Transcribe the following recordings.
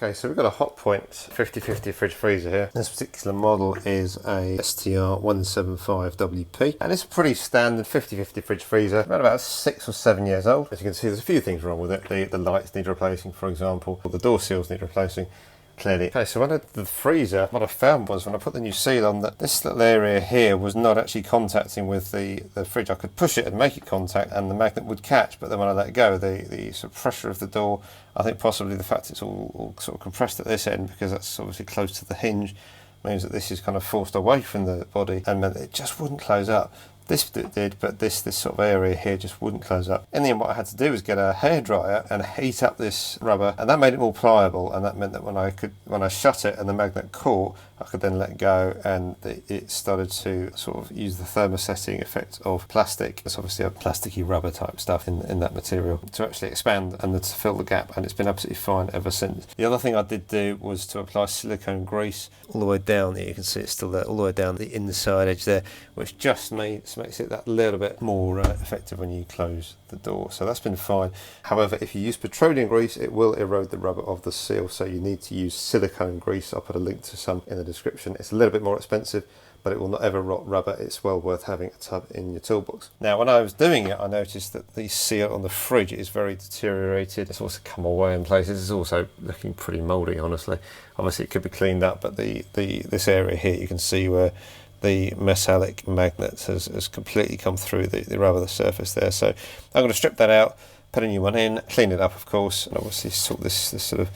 Okay, so we've got a Hotpoint 50/50 fridge freezer here. This particular model is a STR175WP, and it's a pretty standard 50/50 fridge freezer, around about 6 or 7 years old. As you can see, there's a few things wrong with it. The lights need replacing, for example, or the door seals need replacing. Clearly. Okay, so when the freezer, what I found was when I put the new seal on, that this little area here was not actually contacting with the fridge. I could push it and make it contact and the magnet would catch, but then when I let go, the sort of pressure of the door, I think possibly the fact it's all sort of compressed at this end, because that's obviously close to the hinge, means that this is kind of forced away from the body and meant that it just wouldn't close up. This bit did, but this sort of area here just wouldn't close up. In the end, what I had to do was get a hairdryer and heat up this rubber, and that made it more pliable, and that meant that when I shut it and the magnet caught, I could then let go, and it started to sort of use the thermosetting effect of plastic. It's obviously a plasticky rubber type stuff in that material to actually expand and to fill the gap, and it's been absolutely fine ever since. The other thing I did do was to apply silicone grease all the way down there. You can see it's still there, all the way down the inside edge there, which just makes it that little bit more effective when you close the door. So that's been fine. However, if you use petroleum grease, it will erode the rubber of the seal, so you need to use silicone grease. I'll put a link to some in the description. It's a little bit more expensive, but it will not ever rot rubber. It's well worth having a tub in your toolbox. Now, when I was doing it, I noticed that the seal on the fridge is very deteriorated. It's also come away in places. It's also looking pretty mouldy, honestly. Obviously, it could be cleaned up, but this area here, you can see where the metallic magnet has completely come through the rubber, the surface there. So I'm going to strip that out, put a new one in, clean it up, of course, and obviously sort this sort of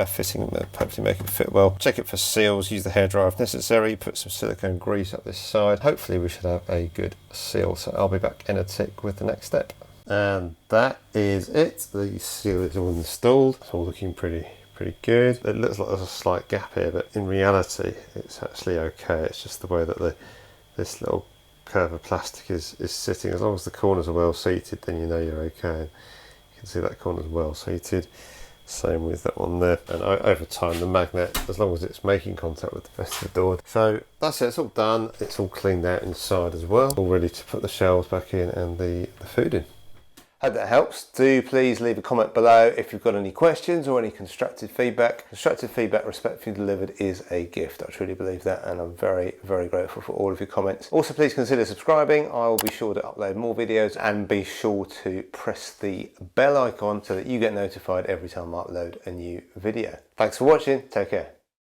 fitting, hopefully make it fit well. Check it for seals, use the hairdryer if necessary, put some silicone grease up this side. Hopefully we should have a good seal, so I'll be back in a tick with the next step. And that is it. The seal is all installed. It's all looking pretty good. It looks like there's a slight gap here, but in reality it's actually okay. It's just the way that this little curve of plastic is sitting. As long as the corners are well seated, then you know you're okay. You can see that corner's well seated. Same with that one there. And over time, the magnet, as long as it's making contact with the rest of the door. So that's it, it's all done. It's all cleaned out inside as well. All ready to put the shelves back in and the food in. Hope that helps. Do please leave a comment below if you've got any questions or any constructive feedback. Constructive feedback respectfully delivered is a gift. I truly believe that, and I'm very, very grateful for all of your comments. Also, please consider subscribing. I will be sure to upload more videos, and be sure to press the bell icon so that you get notified every time I upload a new video. Thanks for watching. Take care.